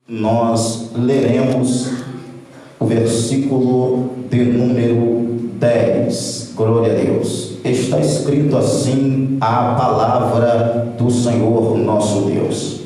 nós leremos o versículo de número 10. Glória a Deus. Está escrito assim a palavra do Senhor nosso Deus.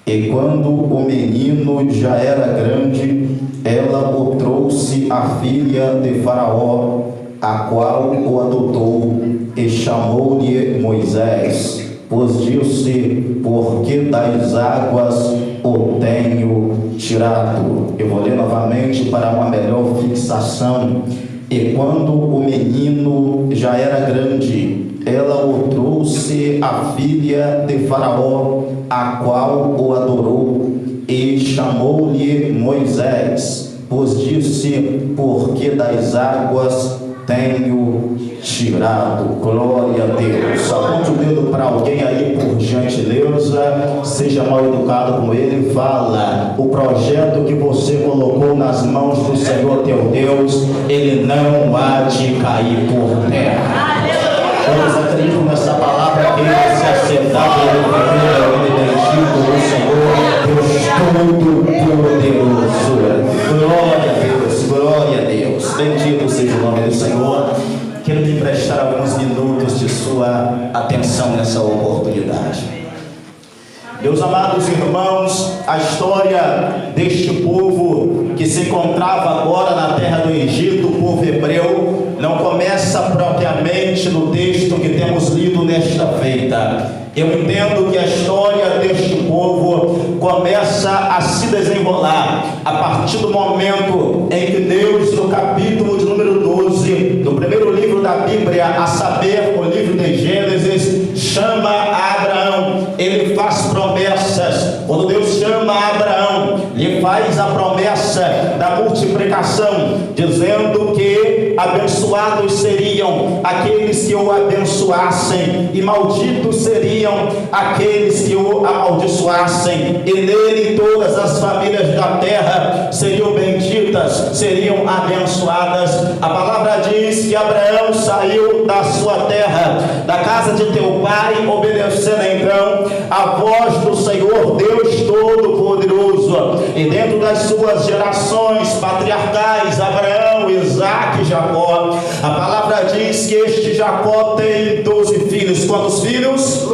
E quando o menino já era grande, ela o trouxe à filha de Faraó, a qual o adotou, e chamou-lhe Moisés, pois disse: porque das águas o tenho tirado. Eu vou ler novamente para uma melhor fixação. E quando o menino já era grande, ela o trouxe à filha de Faraó, a qual o adorou, e chamou-lhe Moisés, pois disse: porque das águas tenho tirado. Glória a Deus. Aponte o dedo para alguém aí, por gentileza, seja mal educado com ele. Fala: o projeto que você colocou nas mãos do Senhor teu Deus, ele não há de cair por terra. Vamos acreditar nessa palavra que se acertar ele bendito o Senhor Deus Todo-Poderoso. Glória a Deus, glória a Deus. Bendito seja o nome do Senhor. Quero lhe emprestar alguns minutos de sua atenção nessa oportunidade. Meus amados irmãos, a história deste povo que se encontrava agora na terra do Egito, o povo hebreu, não começa propriamente no texto que temos lido nesta feita. Eu entendo que a história deste povo começa a se desenrolar a partir do momento em que Deus, no capítulo de número 12, do primeiro livro da Bíblia, a saber, o livro de Gênesis, chama Abraão. Ele faz promessas. Quando Deus chama Abraão, lhe faz a promessa da multiplicação, dizendo que abençoados seriam aqueles que o abençoassem, e malditos seriam aqueles que o amaldiçoassem, e nele todas as famílias da terra seriam benditas, seriam abençoadas. A palavra diz que Abraão saiu da sua terra, da casa de teu pai, obedecendo então a voz do Senhor Deus Todo-Poderoso, e dentro das suas gerações patriarcais, Abraão, Isaque e Jacó, a palavra diz que este Jacó tem 12 filhos. Quantos filhos?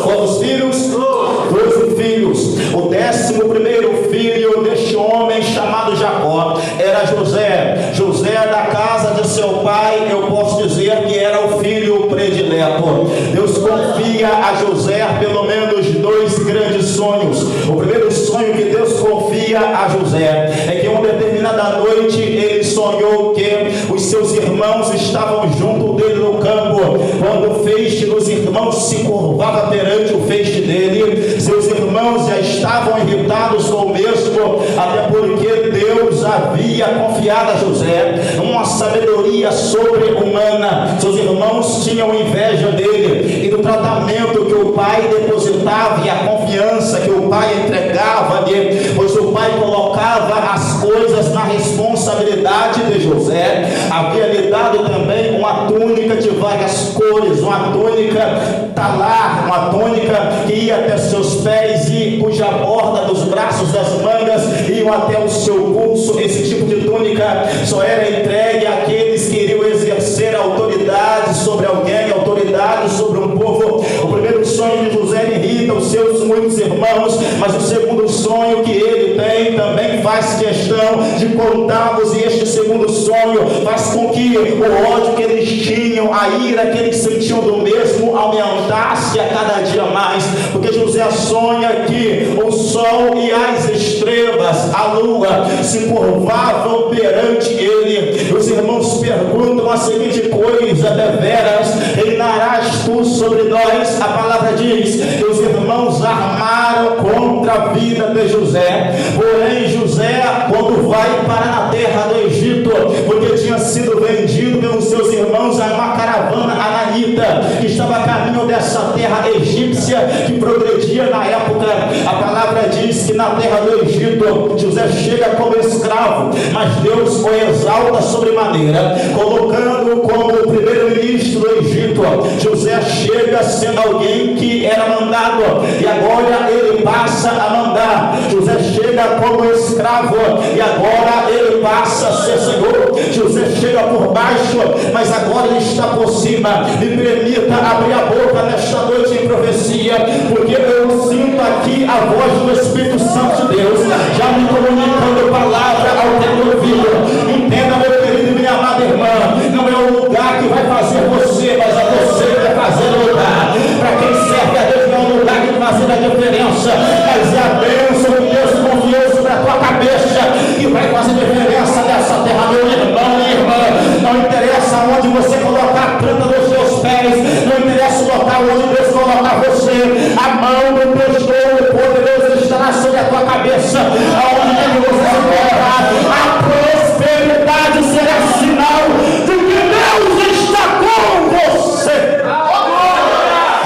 Quantos filhos? 12 filhos. O 11º filho deste homem chamado Jacó era José. José, da casa de seu pai, eu posso dizer que era o filho predileto. Deus confia a José pelo menos 2 grandes sonhos. O primeiro sonho que Deus confia a José é que uma determinada noite ele sonhou que os seus irmãos estavam junto dele no campo. Quando o feixe dos irmãos se curvava perante o feixe dele, seus irmãos já estavam irritados com o mesmo, até porque Deus havia confiado a José uma sabedoria sobre-humana. Seus irmãos tinham inveja dele e do tratamento que o pai depositava e a confiança que o pai entregava-lhe, pois o pai colocava as coisas na responsabilidade de José. Havia lhe dado também uma túnica de várias cores, uma túnica talar, uma túnica que ia até seus pés e cuja borda dos braços, das mangas, iam até o seu pulso. Esse tipo de túnica só era entregue àqueles que iriam exercer autoridade sobre alguém, autoridade sobre um povo. O primeiro sonho de José irrita os seus muitos irmãos, mas o segundo sonho que ele tem também faz questão de contá-los, e este segundo sonho faz com que o ódio que eles tinham, a ira que eles sentiam do mesmo, aumentasse a cada dia mais, porque José sonha que o sol e as estrelas, a lua, se curvavam perante ele. Os irmãos perguntam a seguinte coisa: deveras reinarás tu sobre nós? A palavra diz que os irmãos armaram contra a vida de José. Porém José, quando vai para a terra do Egito, porque tinha sido vendido pelos seus irmãos a uma caravana ananita que estava a caminho dessa terra egípcia que progredia na época, a palavra diz que na terra do Egito José chega como escravo, mas Deus o exalta sobremaneira, colocando como o primeiro-ministro do Egito. José chega sendo alguém que era mandado, e agora ele passa a mandar. José chega era como escravo, e agora ele passa a ser senhor. José chega por baixo, mas agora ele está por cima. Me permita abrir a boca nesta noite em profecia, porque eu sinto aqui a voz do Espírito Santo de Deus já me comunicando palavra ao teu ouvido. Entenda, meu querido e minha amada irmã, não é o lugar que vai fazer você, mas é você que vai fazer o lugar. Para quem serve a Deus, não é um lugar que vai fazer a diferença, mas é a bênção que Deus confiou sobre a tua cabeça que vai fazer diferença nessa terra, meu irmão, minha irmã. Não interessa onde você colocar a planta dos seus pés, não interessa o local onde Deus colocar você, a mão do teu todo poderoso estará sobre a tua cabeça. Aonde você se colocar, a prosperidade será sinal de que Deus está com você.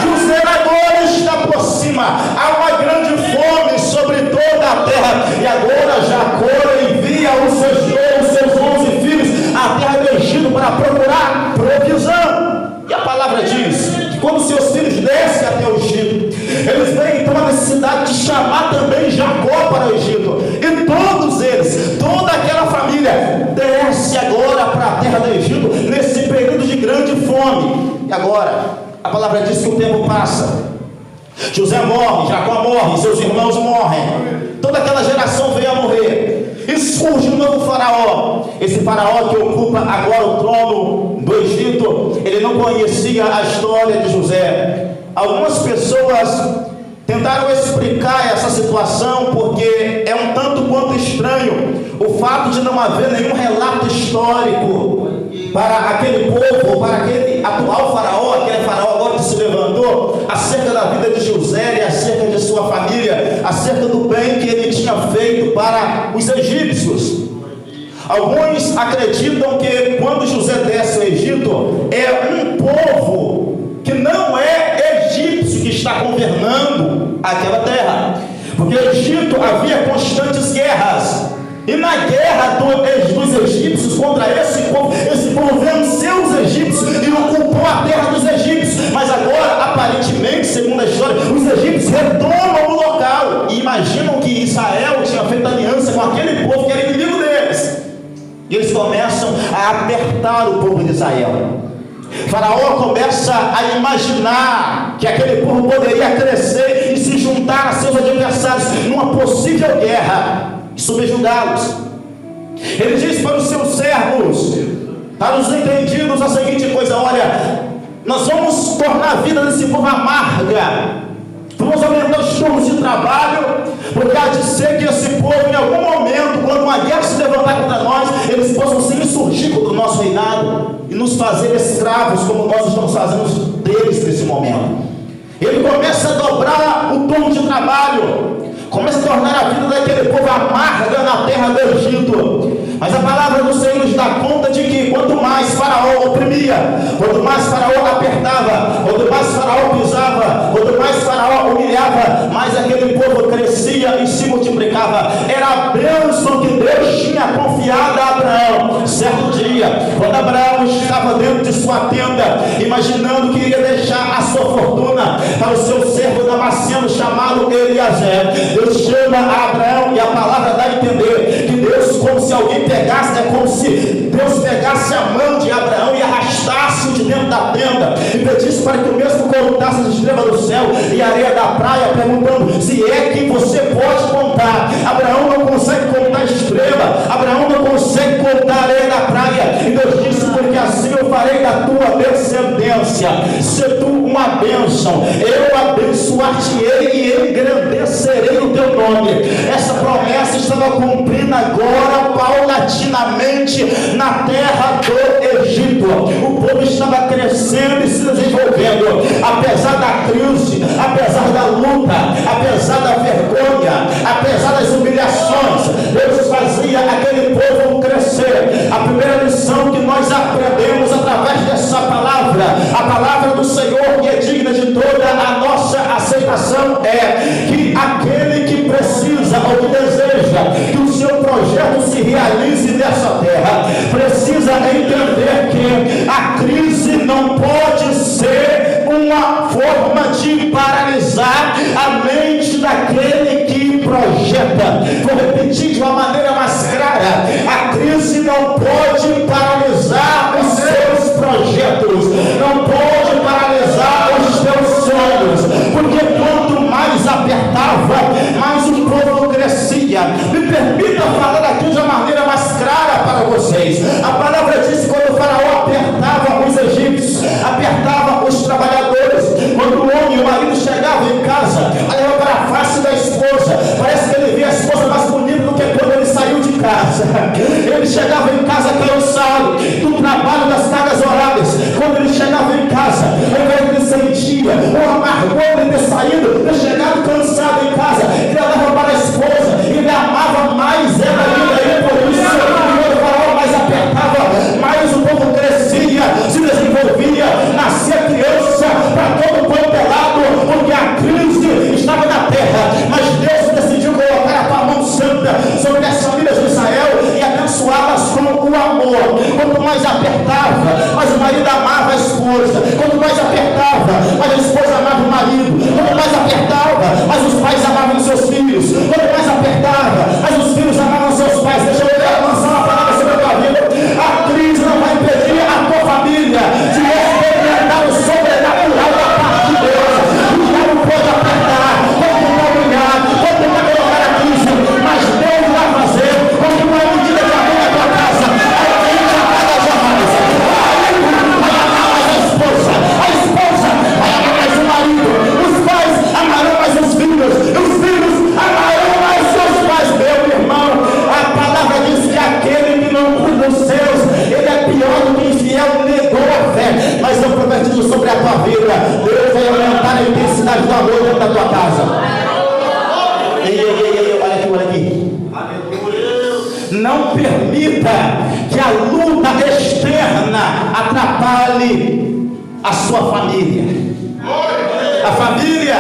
José agora está por cima. Há uma grande fome sobre toda a terra, e agora Jacó envia os seus 11 filhos à terra do Egito para procurar provisão. E a palavra diz que quando seus filhos descem até o Egito, eles veem então a necessidade de chamar também Jacó para o Egito. E todos eles, toda aquela família, desce agora para a terra do Egito nesse período de grande fome. E agora, a palavra diz que o tempo passa. José morre, Jacó morre, seus irmãos morrem. Toda aquela geração veio a morrer. E surge um novo faraó. Esse faraó que ocupa agora o trono do Egito, ele não conhecia a história de José. Algumas pessoas tentaram explicar essa situação porque é um tanto quanto estranho o fato de não haver nenhum relato histórico para aquele povo, para aquele atual faraó, aquele faraó agora que se levantou, acerca da vida de José e acerca de sua família, acerca do bem que ele tinha feito para os egípcios. Alguns acreditam que quando José desce ao Egito, é um povo que não é egípcio que está governando aquela terra, porque no Egito havia constantes guerras, e na guerra dos egípcios contra esse povo venceu os egípcios e ocupou a terra dos egípcios. Mas agora, aparentemente, segundo a história, os egípcios retomam o local e imaginam que Israel tinha feito aliança com aquele povo que era inimigo deles, e eles começam a apertar o povo de Israel. Faraó começa a imaginar que aquele povo poderia crescer e se juntar a seus adversários numa possível guerra e subjugá-los. Ele diz para os seus servos, para os entendidos, a seguinte coisa: olha, nós vamos tornar a vida desse povo amarga, vamos aumentar os turnos de trabalho, porque há de ser que esse povo, em algum momento, quando uma guerra se levantar contra nós, eles possam se insurgir contra o nosso reinado e nos fazer escravos, como nós estamos fazendo deles nesse momento. Ele começa a dobrar o turno de trabalho, começa a tornar a vida daquele povo amarga na terra do Egito. Mas a palavra do Senhor nos dá conta de que quanto mais Faraó oprimia, quanto mais Faraó apertava, quanto mais Faraó pisava, quanto mais Faraó humilhava, mais aquele povo crescia e se multiplicava. Era a bênção que Deus tinha confiado a Abraão. Certo dia, quando Abraão estava dentro de sua tenda, imaginando que iria deixar a sua fortuna para o seu servo damasceno chamado Eliezer, Deus chama a Abraão, e a palavra dá a entender que Deus, como se alguém pegasse, é como se Deus pegasse a mão de Abraão e arrastasse-o de dentro da tenda e pedisse para que o mesmo contasse as estrelas do céu e a areia da praia, perguntando se é que você pode contar. Abraão não consegue contar a estrela, Abraão não consegue contar a areia da praia, e Deus disse: porque assim eu farei da tua descendência, se tu uma bênção, eu abençoar-te-ei e engrandecerei o teu nome. Essa promessa estava cumprida agora paulatinamente na terra do Egito. O povo estava crescendo e se desenvolvendo, apesar da crise, apesar da luta, apesar da vergonha, apesar das humilhações. Deus fazia aquele povo crescer. A primeira lição que nós aprendemos através dessa palavra, a palavra do Senhor, que é digna de toda a nossa aceitação, é que aquele que precisa ou que deseja que o seu projeto se realize nessa terra, precisa entender que a crise não pode ser uma forma de paralisar a mente daquele que projeta 40. Vou repetir de uma maneira mais clara: a crise não pode paralisar os seus projetos, não pode paralisar os teus sonhos, porque quanto mais apertava, mais o povo crescia. Me permita falar aqui de uma maneira mais clara para vocês. A palavra diz que quando o faraó apertava os egípcios, apertava os trabalhadores, quando o homem, o marido chegava em casa, olhava para a face da esposa, parece que ele via a esposa mais bonita do que quando ele saiu de casa. Ele chegava em casa cansado do trabalho das cargas horárias. Quando ele chegava em casa, ele sentia o amargor de ter saído, ter chegado cansado em casa. Ele olhava para a esposa, ele amava mais ela ainda, e por isso, quando o faraó mais apertava, mais o povo crescia, se desenvolvia, nascia criança para todo quanto é lado, porque a crise estava na terra. Mas Deus decidiu colocar a tua mão santa sobre as famílias de Israel e abençoá-las com o amor. Quanto mais apertava, mais o marido amava a esposa. Quanto mais apertava, mais a esposa amava o marido. Quanto mais apertava, mais os pais amavam seus filhos. Quanto mais apertava, mais os filhos amavam seus pais. Deixa eu lançar uma palavra sobre a tua vida. A crise não vai impedir a tua família de experimentar o sobrenatural da parte de Deus. O diabo pode apertar, pode tentar brilhar, pode tentar colocar a crise, mas Deus vai fazer com que uma medida de amor na tua casa, alguém te apaga jamais. Vai amar mais a esposa vai amar mais o marido, os pais amarão mais os filhos amarão mais seus pais. Meu irmão, a palavra diz que aquele que não cuida dos seus, ele é pior do que infiel, negou a fé. Mas eu profetizo sobre a tua vida: Deus vai aumentar a intensidade do amor dentro da tua casa. Ei, olha aqui. Não permita que a luta externa atrapalhe a sua família. A família,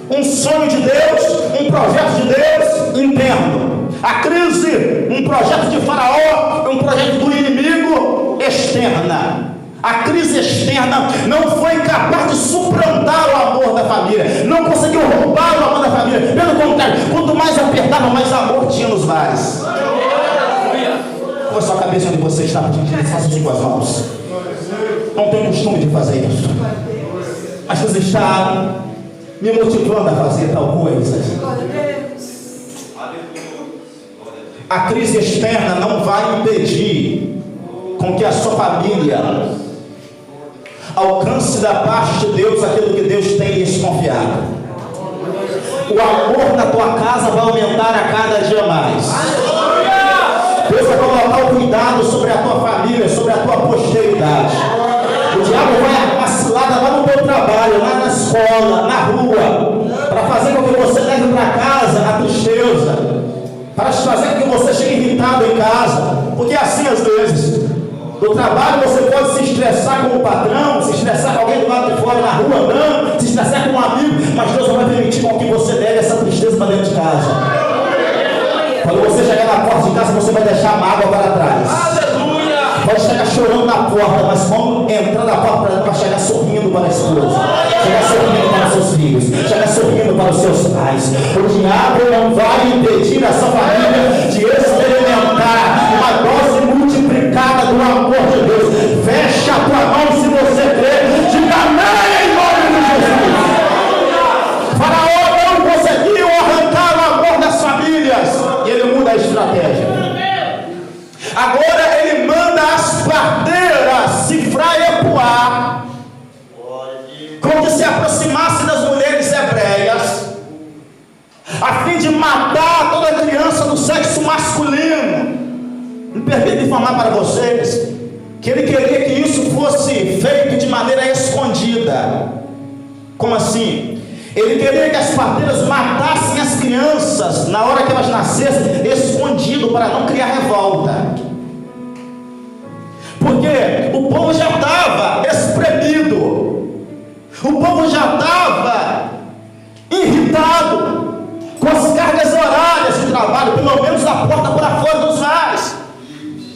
um sonho de Deus, um projeto de Deus interno. A crise, um projeto de Faraó, um projeto do inimigo externa. A crise externa não foi capaz de suplantar o amor da família, não conseguiu roubar o amor da família. Pelo contrário, quanto mais apertava, mais amor tinha nos lares. Põe sua cabeça onde você está, faça assim com as mãos. Não tenho costume de fazer isso, mas você está me motivando a fazer tal coisa. A crise externa não vai impedir com que a sua família alcance da parte de Deus aquilo que Deus tem lhes confiado. O amor na tua casa vai aumentar a cada dia mais. Deus vai colocar o cuidado sobre a tua família, sobre a tua posteridade. O diabo vai arrumar cilada lá no teu trabalho, lá na escola, na rua, para fazer com que você leve para casa a tristeza, para fazer com que você chegue irritado em casa. Porque assim, às vezes, no trabalho você pode se estressar com o patrão, se estressar com alguém do lado de fora na rua andando, se estressar com um amigo, mas Deus não vai permitir com que você leve essa tristeza para dentro de casa. Quando você chegar na porta de casa, você vai deixar a mágoa para trás. Aleluia! Pode chegar chorando na porta, mas quando entrar na porta, vai chegar sorrindo para a esposa, chegar sorrindo para os seus filhos, chegar sorrindo para os seus pais. O diabo não vai impedir a sua família de experimentar uma dose multiplicada do amor de Deus. Feche a tua mão se você crê, diga amém em nome de Jesus. Faraó não conseguiu arrancar o amor das famílias, e ele muda a estratégia. Agora ele manda as parteiras cifrar e ecoar, como que se aproximasse das mulheres hebreias, a fim de matar toda criança do sexo masculino. Me permita informar para vocês que ele queria que isso fosse feito de maneira escondida. Como assim? Ele queria que as parteiras matassem as crianças na hora que elas nascessem, escondido, para não criar revolta. Porque o povo já estava espremido, o povo já estava irritado com as cargas horárias de trabalho, pelo menos da porta para fora dos lares.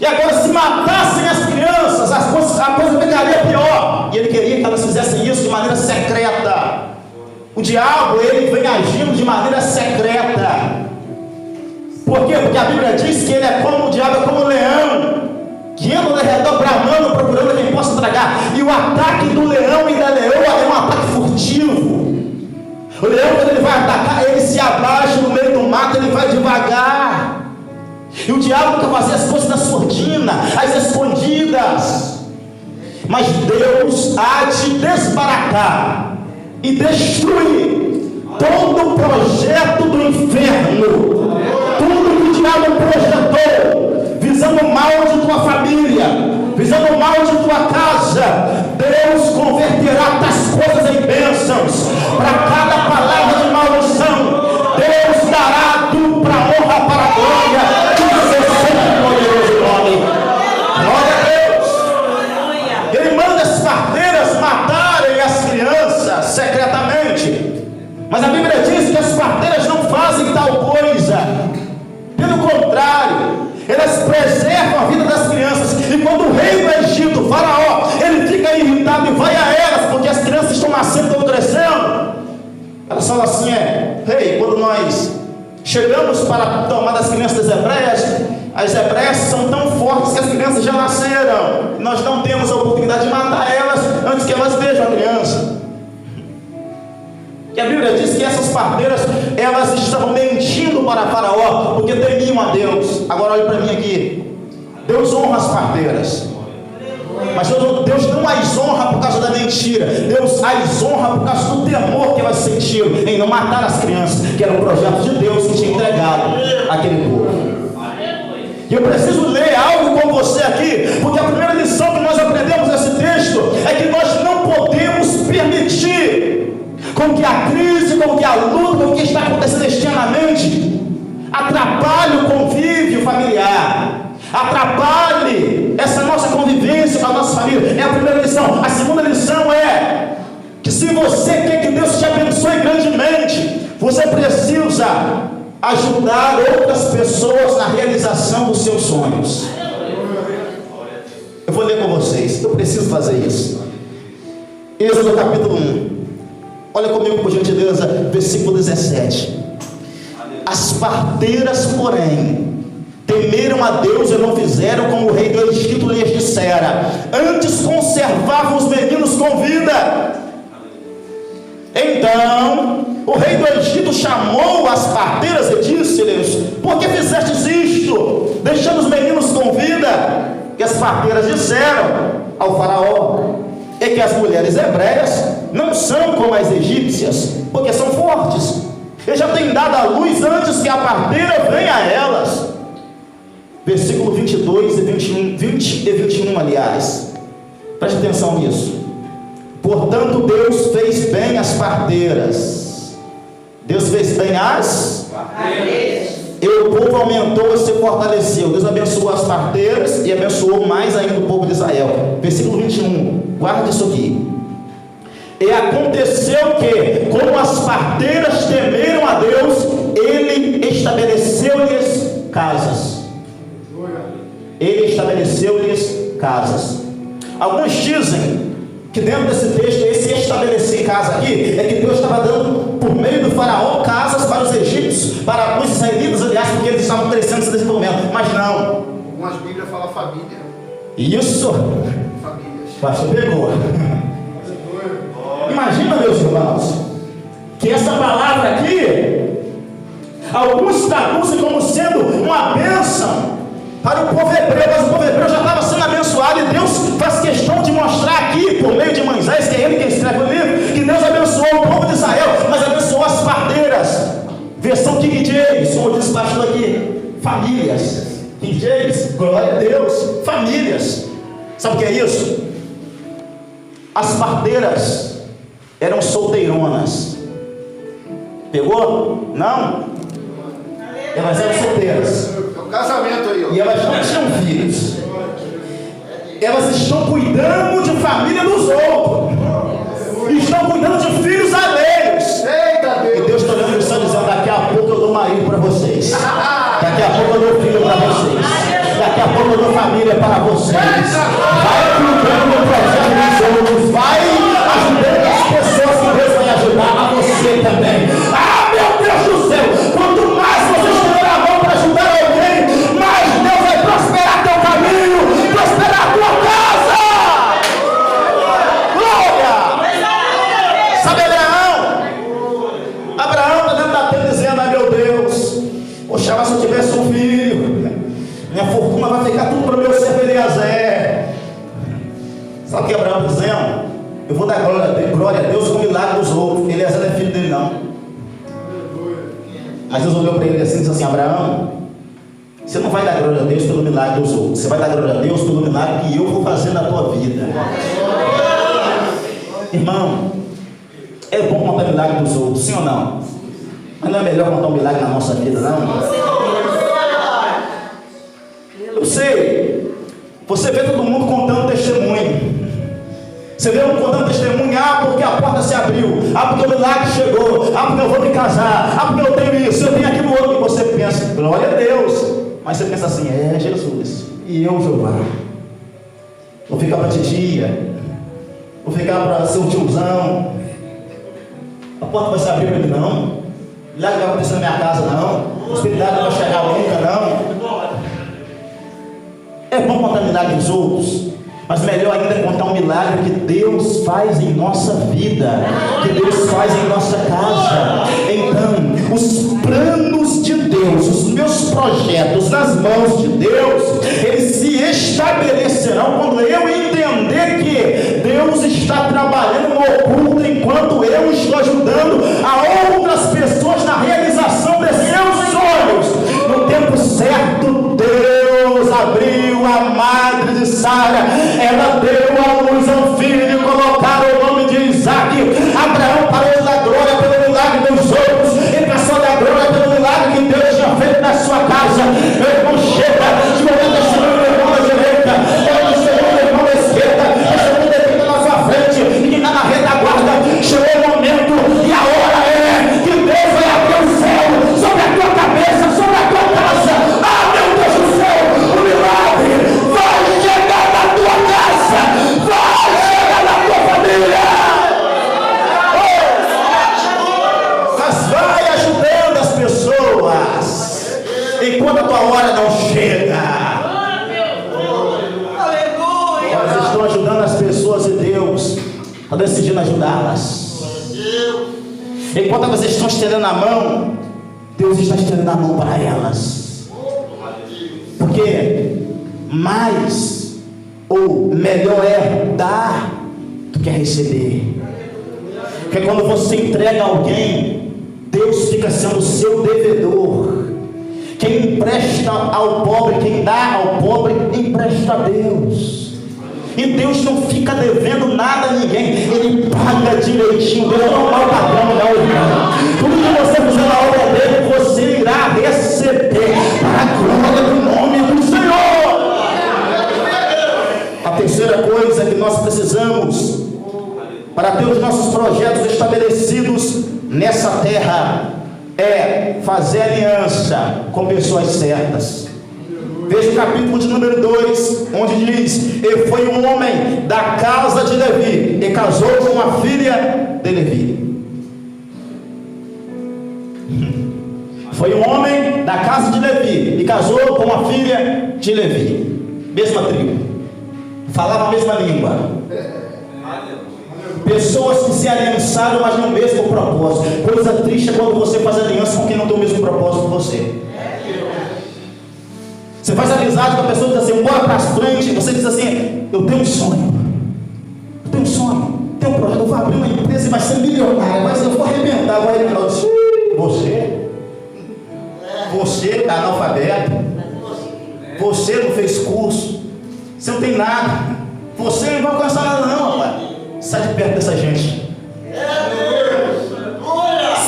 E agora, se matassem as crianças, a coisa ficaria pior. E ele queria que elas fizessem isso de maneira secreta. O diabo, ele vem agindo de maneira secreta. Bíblia diz que ele é como o diabo, é como o leão, que anda ao redor bramando, procurando quem possa tragar. E o ataque do leão e da leoa é um ataque furtivo. O leão, quando ele vai atacar, ele se abaixa no meio do mato, ele vai devagar. E o diabo quer fazer as coisas na surdina, as escondidas. Mas Deus há de desbaratar e destruir todo o projeto do inferno, tudo que o diabo projetou, visando o mal de tua família, visando o mal de tua casa. Deus converterá tais coisas em bênçãos. Para cada palavra de maldição, Deus dará dupla honra para a glória do seu santo poderoso nome. Glória a Deus. Ele manda as parteiras matarem as crianças secretamente, mas a Bíblia diz que as parteiras não fazem tal coisa. Pelo contrário, elas preservam a vida das crianças. E quando o rei do Egito, o faraó, ele fica irritado e vai a elas, porque as crianças estão nascendo, estão crescendo, elas falam assim: rei, quando nós chegamos para tomar das crianças das hebreias, as hebreias são tão fortes que as crianças já nasceram, e nós não temos a oportunidade de matar elas antes que elas vejam a criança. E a Bíblia diz que essas parteiras, elas estavam mentindo para Faraó, porque temiam a Deus. Agora olhe para mim aqui. Deus honra as parteiras, mas Deus não as honra por causa da mentira. Deus as honra por causa do temor que elas sentiram em não matar as crianças, que era o projeto de Deus que tinha entregado aquele povo. E eu preciso ler algo com você aqui, porque a primeira lição que nós aprendemos nesse texto é que nós não podemos permitir com que a crise, com que a luta, com o que está acontecendo externamente atrapalhe o convívio familiar, atrapalhe essa nossa convivência com a nossa família. É a primeira lição. A segunda lição é que se você quer que Deus te abençoe grandemente, você precisa ajudar outras pessoas na realização dos seus sonhos. Eu vou ler com vocês, eu preciso fazer isso. Êxodo capítulo 1. Olha comigo, por gentileza, versículo 17. As parteiras, porém, temeram a Deus e não fizeram como o rei do Egito lhes dissera, antes conservavam os meninos com vida. Então o rei do Egito chamou as parteiras e disse-lhes: por que fizestes isto, deixando os meninos com vida? E as parteiras disseram ao faraó: é que as mulheres hebreias não são como as egípcias, porque são fortes, e já têm dado a luz antes que a parteira venha a elas. Versículo 22 e 21, 20 e 21, aliás, preste atenção nisso. Portanto, Deus fez bem as parteiras. Deus fez bem as parteiras. E o povo aumentou e se fortaleceu. Deus abençoou as parteiras e abençoou mais ainda o povo de Israel. Versículo 21, guarde isso aqui. E aconteceu que, como as parteiras temeram a Deus, Ele estabeleceu-lhes casas. Ele estabeleceu-lhes casas. Alguns dizem que dentro desse texto, esse estabelecer casa aqui, é que Deus estava dando, por meio do faraó, casas para os egípcios, para os israelitas, aliás, porque eles estavam crescendo nesse desenvolvimento. Mas não. Algumas Bíblias falam família. Isso. Famílias. Pastor pegou. Imagina, meus irmãos, que essa palavra aqui, alguns traduzem como sendo uma bênção para o povo hebreu, mas o povo hebreu já estava sendo abençoado, e Deus faz questão de mostrar aqui, por meio de Moisés, que é ele quem escreve o livro, que Deus abençoou o povo de Israel, mas abençoou as parteiras. Versão King James, como diz o pastor aqui, famílias. King James, glória a Deus, famílias. Sabe o que é isso? As parteiras eram solteironas. Pegou? Não? Elas eram solteiras. É um casamento aí, ó. E elas não tinham filhos. Elas estão cuidando de família dos outros. Estão cuidando de filhos alheios. Eita Deus. E Deus está olhando e está dizendo: daqui a pouco eu dou marido para vocês. Daqui a pouco eu dou filho para vocês. Daqui a pouco eu dou família para vocês. Vai cuidando do projeto dos outros. Vai ajudando as pessoas que Deus vai ajudar a você também. Ah, meu Deus do céu! Quanto mais você estiver a mão para ajudar alguém, Poxa, mas se eu tivesse um filho, minha fortuna vai ficar tudo para o meu servo Eliezer. Sabe o que Abraão está dizendo? Eu vou dar glória a Deus com o milagre dos outros. Eliezer não é filho dele não. Mas Deus olhou para ele assim e disse assim: Abraão, você não vai dar glória a Deus pelo milagre dos outros, você vai dar glória a Deus pelo milagre que eu vou fazer na tua vida. Irmão, é bom contar o milagre dos outros, sim ou não? Mas não é melhor contar um milagre na nossa vida, não? Eu sei, você vê todo mundo contando testemunho. Você vê um contando testemunho: ah, porque a porta se abriu, ah, porque o milagre chegou, ah, porque eu vou me casar, ah, porque eu tenho isso, eu tenho aquilo outro. E você pensa: glória a Deus. Mas você pensa assim: é Jesus, e eu, Jeová, vou ficar para titia, vou ficar para ser um tiozão. A porta vai se abrir para mim, não. Milagre vai acontecer na minha casa, não. Prosperidade não vai chegar nunca, não. É bom contar milagre dos outros, mas melhor ainda é contar um milagre que Deus faz em nossa vida, que Deus faz em nossa casa. Então, os planos de Deus, os meus projetos nas mãos de Deus, eles se estabelecerão quando eu entender que Deus está trabalhando no oculto, enquanto eu estou ajudando a outras pessoas na realização de seus sonhos. No tempo certo, Deus abriu a madre de Sara, ela deu à luz a um filho, colocaram o nome de Isaac. Abraão parou de dar glória pelo milagre dos outros, ele passou a dar glória pelo milagre que Deus tinha feito na sua casa. Meu irmão, chega de momento testemunho do irmão da direita, testemunho do irmão da esquerda, testemunho do irmão na sua frente, e que está na retaguarda. Chegou o momento e a hora é que Deus vai abrir o céu sobre a tua cabeça, sobre a tua casa. Ah, meu Deus do céu, o milagre vai chegar na tua casa, vai chegar na tua família. Mas vai ajudando as pessoas enquanto a tua hora não chega. Elas estão ajudando as pessoas e Deus está decidindo ajudá-las. Enquanto elas estão estendendo a mão, Deus está estendendo a mão para elas. Porque mais ou melhor é dar do que receber. Porque quando você entrega a alguém, Deus fica sendo o seu devedor. Quem empresta ao pobre, quem dá ao pobre, empresta a Deus. E Deus não fica devendo nada a ninguém, Ele paga direitinho. Deus não é um padrão, não, irmão. Tudo que você fizer na obra dele, você irá receber para a glória do nome do Senhor. A terceira coisa que nós precisamos para ter os nossos projetos estabelecidos nessa terra é fazer aliança com pessoas certas. Veja o capítulo de número 2, onde diz: e foi um homem da casa de Levi, e casou com uma filha de Levi. Foi um homem da casa de Levi, e casou com uma filha de Levi. Mesma tribo, falava a mesma língua. Pessoas que se aliançaram, mas no mesmo propósito. Coisa triste é quando você faz aliança com quem não tem o mesmo propósito que você. Você faz amizade com a pessoa e diz assim: bora para frente. Você diz assim: eu tenho um sonho, tenho um projeto, eu vou abrir uma empresa e vai ser milionário, mas eu vou arrebentar. Vai ele fala: você é analfabeto, você não fez curso, você não tem nada, você não vai alcançar nada não, rapaz. Sai de perto dessa gente.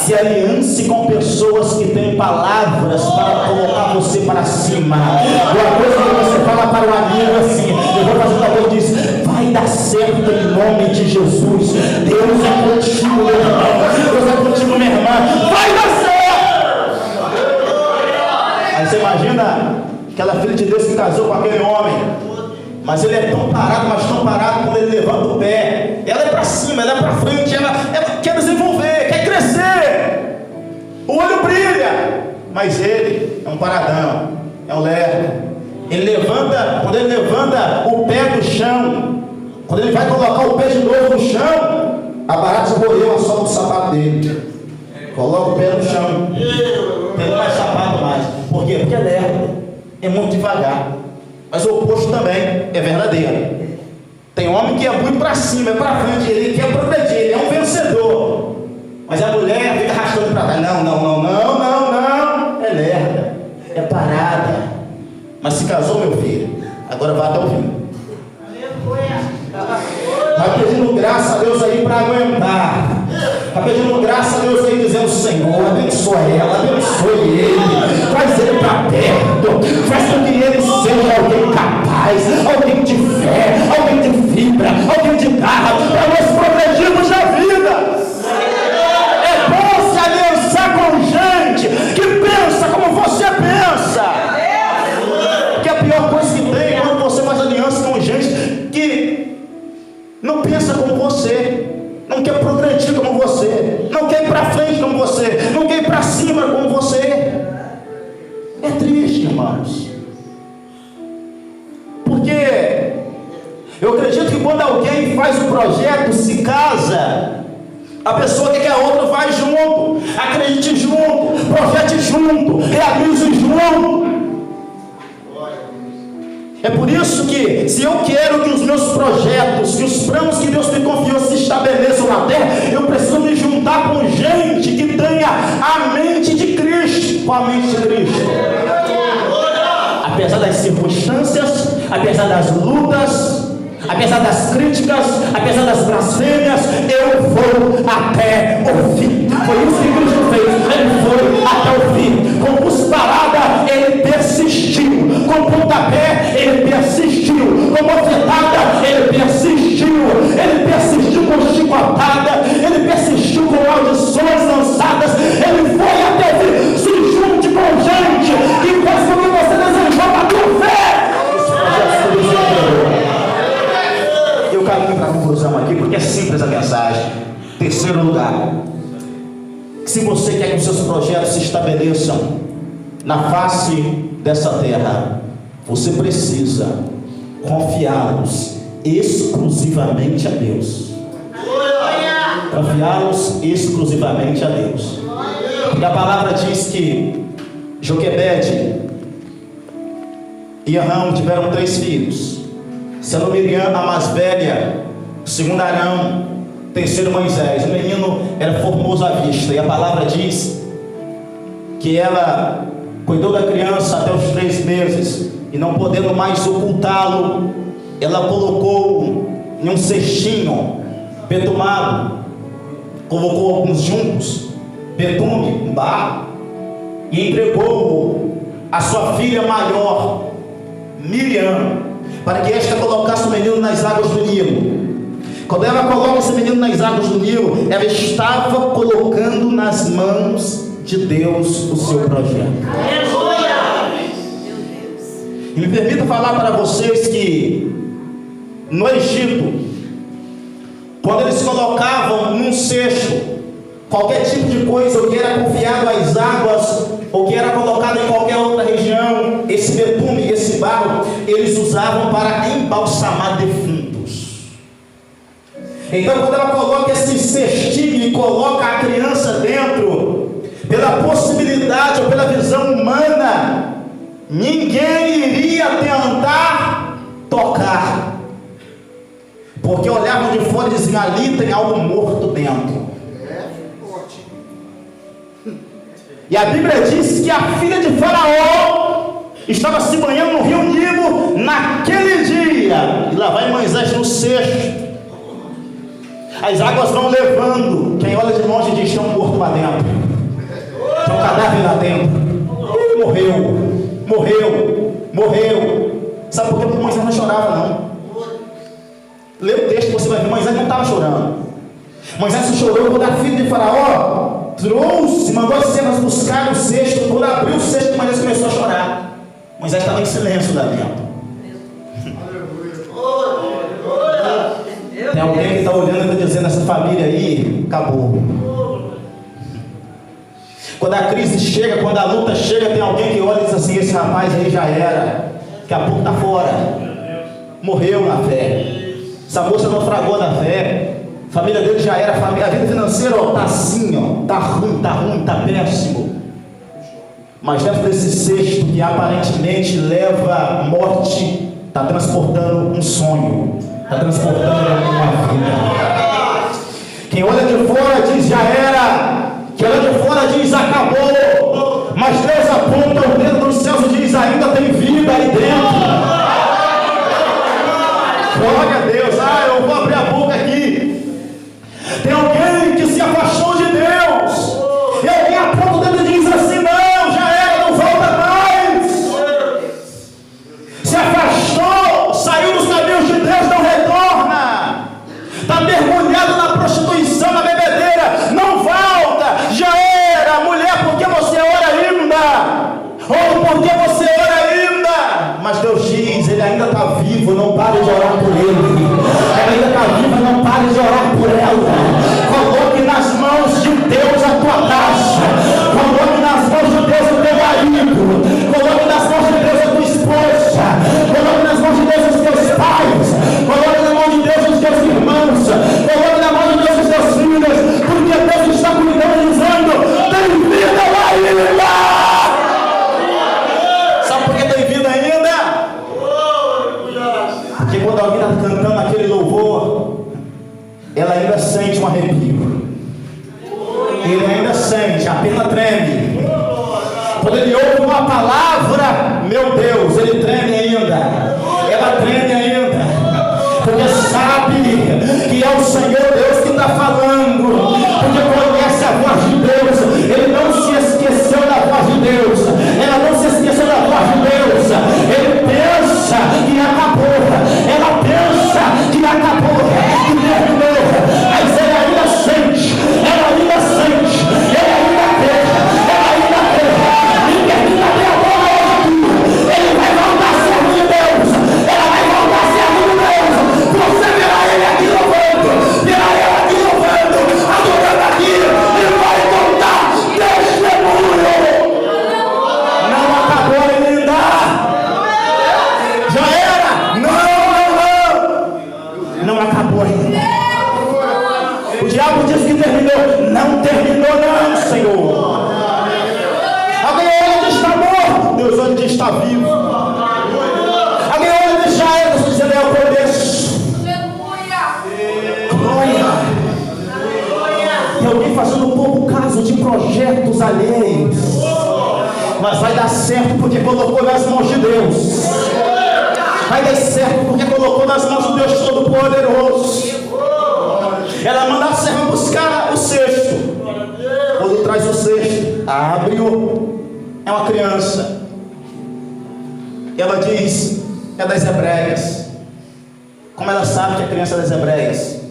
Se aliance com pessoas que têm palavras para colocar você para cima. Uma coisa que você fala para um amigo assim: eu vou fazer uma coisa, diz: vai dar certo em nome de Jesus. Deus é contigo, meu irmão. Deus é contigo, minha irmã. Vai dar certo. Aí você imagina aquela filha de Deus que casou com aquele homem. Mas ele é tão parado, mas tão parado, quando ele levanta o pé, ela é para cima, ela é para frente, ela quer desenvolver, quer crescer, o olho brilha, mas ele é um paradão, é um lerdo. Ele levanta, quando ele levanta o pé do chão, quando ele vai colocar o pé de novo no chão, a barata roeu a sola do sapato dele. Coloca o pé no chão, tem mais sapato mais. quê? Porque é lerdo, é muito devagar. Mas o oposto também é verdadeiro. Tem homem que é muito para cima, é para frente, ele quer progredir, ele é um vencedor. Mas a mulher fica arrastando para trás. Não. É lerda, é parada. Mas se casou, meu filho, agora vai até o fim. Vai pedindo graça a Deus aí para aguentar. Vai pedindo graça a Deus aí, dizendo: Senhor, abençoa ela, abençoe ele, traz ele para perto, faz com que ele seja alguém capaz, alguém de fé, alguém de fibra, alguém de garra, para nós progredirmos na vida. É bom se aliançar com gente que pensa como você pensa. Que a pior coisa que tem é quando você faz aliança com gente que não pensa como você, não quer progredir como você, não quer ir para frente como você, não quer ir para cima como você. É triste, irmãos, porque eu acredito que quando alguém faz um projeto, se casa, a pessoa quer que a outra vá junto, acredite junto, projete junto, realize junto. É por isso que, se eu quero que os meus projetos, que os planos que Deus me confiou se estabeleçam na terra, eu preciso me juntar com gente que tenha a mente de Cristo. Com a mente de Cristo. Apesar das circunstâncias, apesar das lutas, apesar das críticas, apesar das blasfêmias, eu vou até o fim. Foi isso que Cristo fez. Ele foi até o fim. Com cusparada, ele persistiu. Com pontapé, ele persistiu. Com bofetada, ele persistiu. Ele persistiu com chicotada. Ele persistiu com maldições lançadas. Ele foi até o fim. Se junte com gente que faz com que você desejou a tua fé. Eu caminho para a conclusão aqui, porque é simples a mensagem. Terceiro lugar, se você quer que os seus projetos se estabeleçam na face dessa terra, você precisa confiá-los exclusivamente a Deus. Confiá-los exclusivamente a Deus. E a palavra diz que Joquebede e Arão tiveram 3 filhos, sendo Miriam a mais velha, segundo Arão, terceiro Moisés. O menino era formoso à vista, e a palavra diz que ela cuidou da criança até os 3 meses, e não podendo mais ocultá-lo, ela colocou em um cestinho betumado, colocou alguns juncos, betume, um barro, e entregou a sua filha maior, Miriam, para que esta colocasse o menino nas águas do Nilo. Quando ela coloca esse menino nas águas do Nilo, ela estava colocando nas mãos de Deus o seu projeto. E me permita falar para vocês que no Egito, quando eles colocavam num cesto qualquer tipo de coisa, ou que era confiado às águas, ou que era colocado em qualquer outra região, esse betume, esse barro, eles usavam para embalsamar defuntos. Então, quando ela coloca esse cestinho e coloca a criança dentro, pela possibilidade ou pela visão humana, ninguém iria tentar tocar, porque olhavam de fora e diziam: ali tem algo morto dentro. E a Bíblia diz que a filha de Faraó estava se banhando no rio Nilo naquele dia, e lá vai Moisés no cesto. As águas vão levando, quem olha de longe diz: tinha um morto lá dentro, tinha um cadáver lá dentro. Morreu. Sabe por quê? Porque Moisés não chorava, não. Lê o texto, você vai ver, Moisés não estava chorando. Moisés só chorou quando a filha de Faraó trouxe, mandou as servas buscar o cesto. Quando abriu o cesto, Moisés começou a chorar. Moisés estava em silêncio lá dentro. Tem alguém que está olhando e está dizendo: essa família aí acabou. Quando a crise chega, quando a luta chega, tem alguém que olha e diz assim: esse rapaz aí já era, daqui a pouco está fora, morreu na fé, essa moça naufragou na fé, a família dele já era, a vida financeira está assim, está ruim, está péssimo. mas dentro desse cesto que aparentemente leva morte, está transportando um sonho, está transportando uma vida. Quem olha de fora diz já era, quem olha de fora diz acabou, mas Deus aponta o dedo dos céus e diz ainda tem vida aí dentro. Glória a Deus. Eu vou abrir a boca aqui. Tem alguém que se afastou de Deus, e alguém aponta o dedo e diz assim: não, já era, não volta mais. Se afastou, saiu dos caminhos de Deus, não retorna, está mergulhado na prostituição, na bebedeira, não volta, já era. Mulher, por que você ora ainda? Ou por que você ora ainda? Mas Deus diz, ele ainda está vivo, não pare de orar por ele. Ela ainda está viva, não pare de orar por ela. Coloque nas mãos de Deus a tua taça, coloque nas mãos de Deus o teu marido, coloque nas mãos de Deus a tua esposa, coloque nas mãos de Deus os teus pais, coloque na mão de Deus os teus irmãos, coloque na mão de Deus os teus filhos, porque Deus está cuidando e dizendo: tem vida ainda. Sabe por que tem vida ainda? Porque quando alguém está cantando aquele louvor, ela ainda sente um arrepio, ele ainda sente, a pena treme. Quando ele ouve uma palavra, meu Deus, ele treme ainda, ela treme ainda, porque sabe que é o Senhor Deus que está falando, porque conhece a voz de Deus. Ele não se esqueceu da voz de Deus, ela não se esqueceu da voz de Deus. Ele pensa que acabou, ela pensa que acabou, que terminou, mas ele ainda sente, ela ainda sente, ele ainda quer, ela ainda quer. Ninguém que abre a boca hoje, ele vai voltar servo de Deus, ela vai voltar servo de Deus. Você verá ele aqui louvando, verá ela aqui louvando, adorando aqui, e vai contar testemunho. Não acabou ainda, já era, não acabou ainda. O diabo disse que terminou, não terminou não, Senhor. Alguém olha e diz está morto, Deus olha e diz está vivo. Alguém olha e diz já era, Deus diz ele é o começo. Glória. Tem alguém fazendo pouco caso de projetos alheios, mas vai dar certo porque colocou nas mãos de Deus. Vai dar certo porque colocou nas mãos de Deus Todo-Poderoso. Ela manda a serva buscar o cesto. Quando traz o cesto, abre-o, é uma criança. Ela diz, é das hebreias. Como ela sabe que a criança é das hebreias?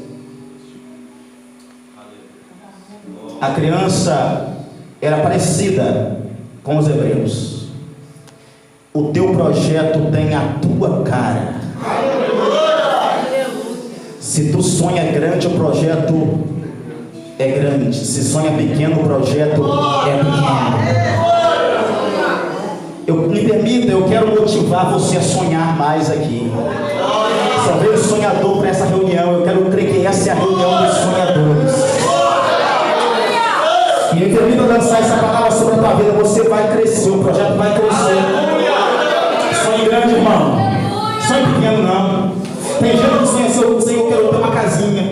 A criança era parecida com os hebreus. O teu projeto tem a tua cara. Se tu sonha grande, o projeto é grande. Se sonha pequeno, o projeto é pequeno. Me permita, eu quero motivar você a sonhar mais aqui. Só veio sonhador para essa reunião. Eu quero crer que essa é a reunião dos sonhadores. E me permita lançar essa palavra sobre a tua vida. Você vai crescer, o projeto vai crescer. Sonhe grande, irmão. Sonhe pequeno, não. Tem gente que sonha assim: Senhor, eu quero ter uma casinha,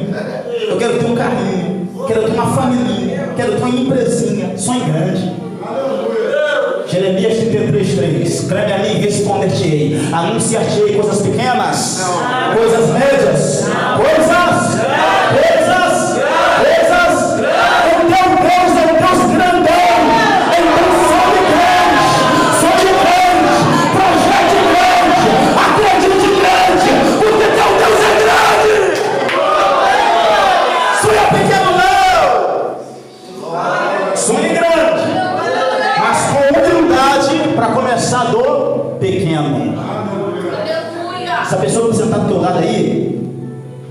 eu quero ter um carrinho, quero ter uma família, quero ter uma empresinha. Sonhe grande. Jeremias 33:3. Clame a mim e responder-te-ei. Anunciar-te-ei coisas pequenas, coisas médias, coisas. O teu Deus é um Deus grandão. Então sonhe grande, projete grande, acredite grande, porque teu Deus é grande. Sonha pequeno não, sonhe grande, mas com humildade para começar do pequeno. Essa pessoa que você está do teu lado aí,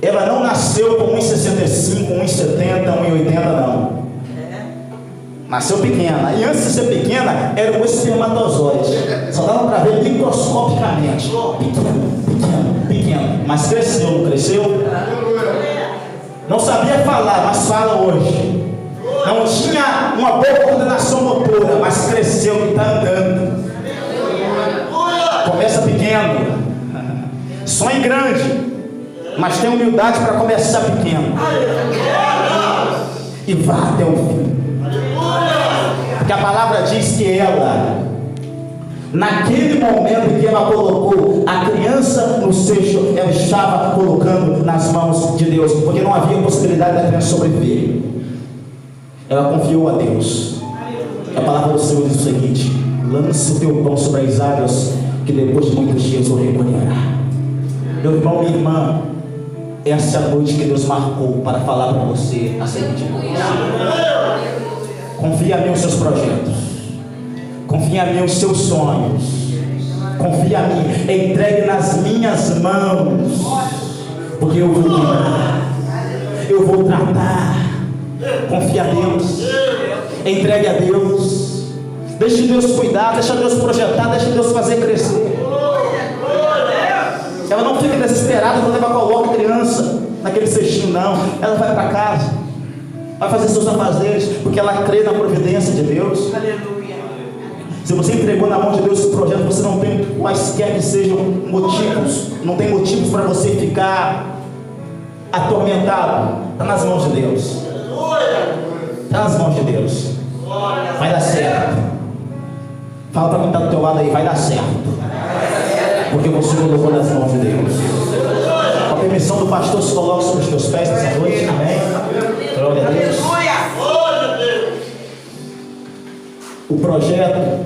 ela não nasceu com 1,65, 1,70, 1,80 não. Nasceu pequena, e antes de ser pequena, era um espermatozoide. Só dava para ver microscopicamente. Pequeno. Mas cresceu, não cresceu? Não sabia falar, mas fala hoje. Não tinha uma boa coordenação motora, mas cresceu e está andando. Começa pequeno, sonhe grande, mas tenha humildade para começar pequeno e vá até o fim. Porque a palavra diz que ela, naquele momento que ela colocou a criança no cesto, ela estava colocando nas mãos de Deus, porque não havia possibilidade da criança sobreviver. Ela confiou a Deus. A palavra do Senhor diz o seguinte: lance o teu pão sobre as águas, que depois de muitos dias o recolherá. Meu irmão, minha irmã, essa é a noite que Deus marcou para falar para você a seguinte coisa: confia em mim os seus projetos, confia em mim os seus sonhos, confia em mim, entregue nas minhas mãos, porque eu vou cuidar, eu vou tratar. Confia a Deus, entregue a Deus, deixe Deus cuidar, deixe Deus projetar, deixe Deus fazer crescer. Ela não fica desesperada quando ela coloca a criança naquele cestinho, não. Ela vai para casa, vai fazer seus afazeres, porque ela crê na providência de Deus. Se você entregou na mão de Deus esse projeto, você não tem quaisquer que sejam motivos, não tem motivos para você ficar atormentado. Está nas mãos de Deus. Está nas mãos de Deus. Vai dar certo. Fala para quem está do teu lado aí: vai dar certo, porque você colocou nas mãos de Deus. Com a permissão do pastor, se coloque sobre os teus pés nessa noite. Amém. Glória a Deus. O projeto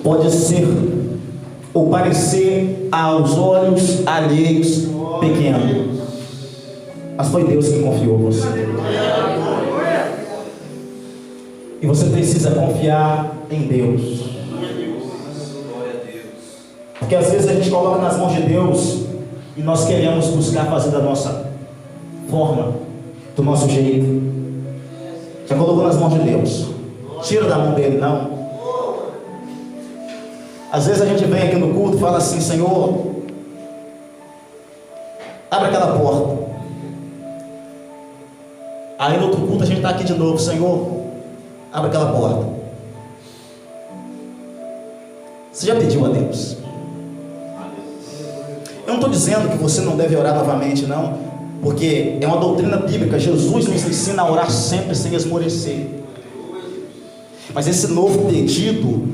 pode ser ou parecer aos olhos alheios pequeno, mas foi Deus que confiou você. E você precisa confiar em Deus. Porque às vezes a gente coloca nas mãos de Deus e nós queremos buscar fazer da nossa forma, do nosso jeito. Já colocou nas mãos de Deus, tira da mão dele, não. Às vezes a gente vem aqui no culto e fala assim: Senhor, abre aquela porta. Aí no outro culto a gente está aqui de novo: Senhor, abre aquela porta. Você já pediu a Deus? Eu não estou dizendo que você não deve orar novamente, não, porque é uma doutrina bíblica. Jesus nos ensina a orar sempre sem esmorecer. Mas esse novo pedido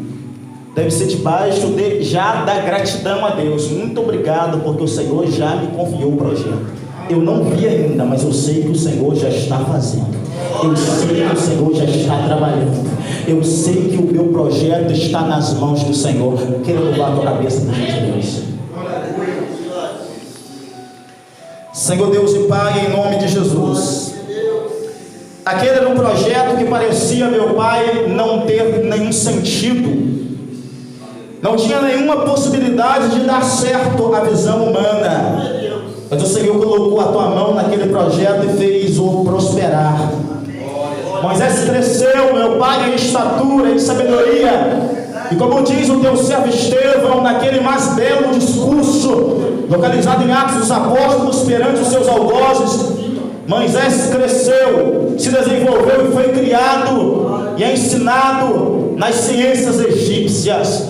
deve ser debaixo já da gratidão a Deus. Muito obrigado, porque o Senhor já me confiou o projeto. Eu não vi ainda, mas eu sei que o Senhor já está fazendo. Eu sei que o Senhor já está trabalhando. Eu sei que o meu projeto está nas mãos do Senhor. Quero louvar a tua cabeça diante de Deus. Senhor Deus e Pai, em nome de Jesus, aquele era um projeto que parecia, meu Pai, não ter nenhum sentido. Não tinha nenhuma possibilidade de dar certo a visão humana. Mas o Senhor colocou a tua mão naquele projeto e fez-o prosperar. Moisés cresceu, meu Pai, em estatura, em sabedoria. E como diz o teu servo Estevão, naquele mais belo discurso, localizado em Atos dos Apóstolos, perante os seus algozes, Moisés cresceu, se desenvolveu e foi criado e ensinado nas ciências egípcias.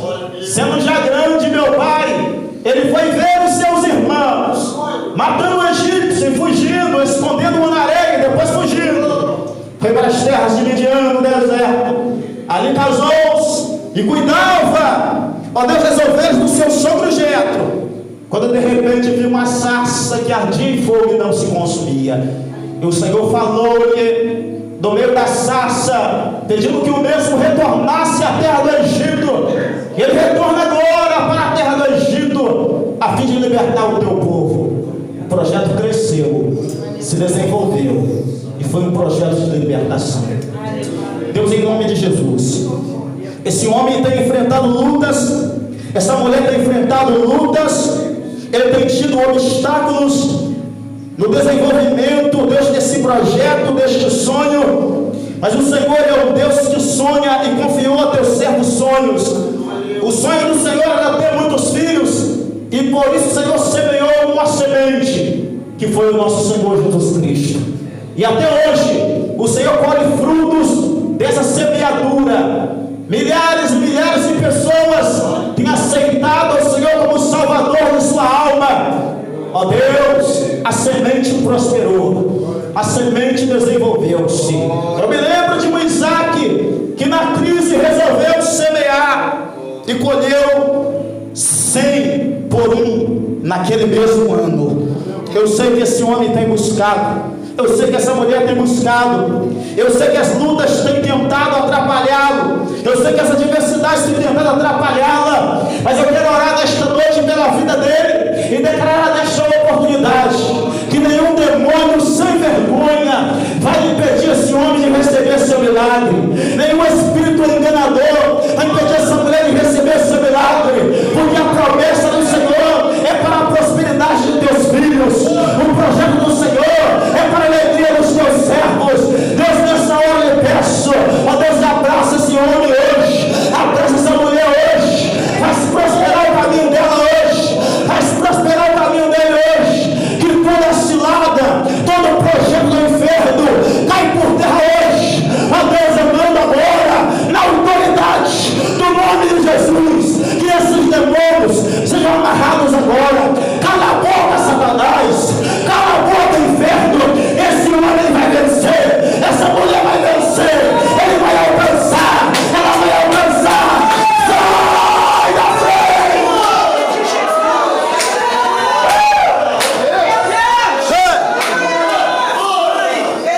Sendo já grande, meu Pai, ele foi ver os seus irmãos matando o egípcio e fugindo, escondendo-o na areia e depois fugindo. Foi para as terras de Midian, no deserto. Ali casou-se e cuidava, ó Deus, das ovelhas do seu sogro Jetro, quando de repente viu uma sarça que ardia em fogo e não se consumia. E o Senhor falou-lhe do meio da sarça, pedindo que o mesmo retornasse à terra do Egito. E ele retorna agora para a terra do Egito, a fim de libertar o teu povo. O projeto cresceu, se desenvolveu, e foi um projeto de libertação. Deus, em nome de Jesus, esse homem tem enfrentado lutas, essa mulher tem enfrentado lutas, ele tem tido obstáculos no desenvolvimento, Deus, desse projeto, deste sonho. Mas o Senhor é o Deus que sonha e confiou a teu servo sonhos. O sonho do Senhor era ter muitos filhos, e por isso o Senhor semeou uma semente, que foi o nosso Senhor Jesus Cristo. E até hoje, o o Senhor colhe frutos dessa semeadura. Milhares e milhares de pessoas têm aceitado o Senhor como Salvador de sua alma. Ó Deus, a semente prosperou, a semente desenvolveu-se. Eu me lembro de um Isaac que na crise resolveu semear e colheu 100 por 1 naquele mesmo ano. Eu sei que esse homem tem buscado, eu sei que essa mulher tem buscado, eu sei que as lutas têm tentado atrapalhá-lo, eu sei que as adversidades têm tentado atrapalhá-la, mas eu quero orar nesta noite pela vida dele e declarar nesta oportunidade que nenhum demônio sem vergonha vai impedir esse homem de receber seu milagre, nenhum espírito enganador vai impedir essa mulher de receber seu milagre, porque a promessa do Senhor é para a prosperidade de teus filhos, o projeto do Senhor é para a alegria dos teus servos. Deus, nessa hora eu peço, ó Deus, abraça esse homem hoje, abraça essa mulher hoje, faz prosperar o caminho dela hoje, faz prosperar o caminho dele hoje, que toda cilada, todo projeto do inferno cai por terra hoje. Ó Deus, eu mando agora, na autoridade do nome de Jesus, que esses demônios sejam amarrados agora. Cala a boca, Satanás, cala a boca, inferno. Esse homem vai vencer, essa mulher vai vencer, ele vai alcançar, ela vai alcançar. Sai da frente!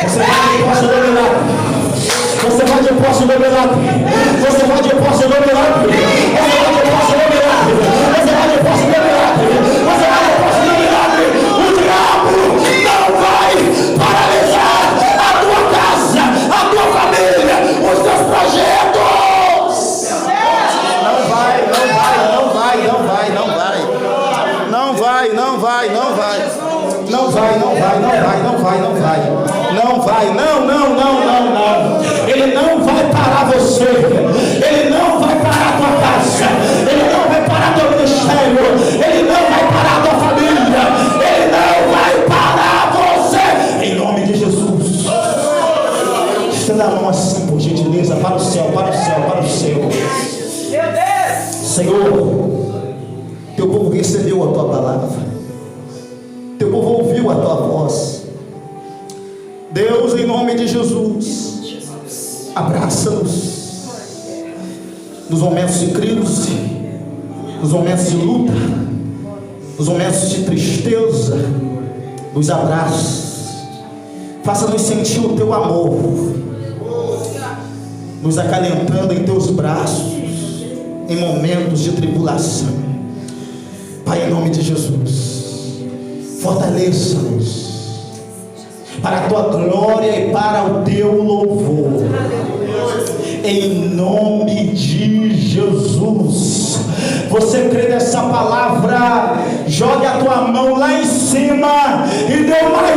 Você vai de posse do milagre, você vai de posse do milagre, você vai de posse do milagre, você vai de posse do milagre, você vai de posse do milagre, você vai de posse do milagre. O diabo não vai paralisar a tua casa, a tua família, os teus projetos. Não vai, não vai, não vai, não vai, não vai, não vai, não vai, não vai, não vai, não vai, não vai, não vai, não vai, não vai, não, não, não, não, não. Ele não vai parar você, ele não vai parar a tua casa, ele não vai parar teu ministério, ele não vai parar a tua família, ele não vai parar você, em nome de Jesus. Estenda a mão assim, por gentileza, para o céu, para o céu, para o céu. Senhor, teu povo recebeu a tua palavra, teu povo ouviu a tua voz. Deus, em nome de Jesus, abraça-nos nos momentos de crise, nos momentos de luta, nos momentos de tristeza. Nos abraça, faça-nos sentir o teu amor, nos acalentando em teus braços em momentos de tribulação. Pai, em nome de Jesus, fortaleça-nos para a tua glória e para o teu louvor, em nome de Jesus. Você crê nessa palavra? Jogue a tua mão lá em cima e dê uma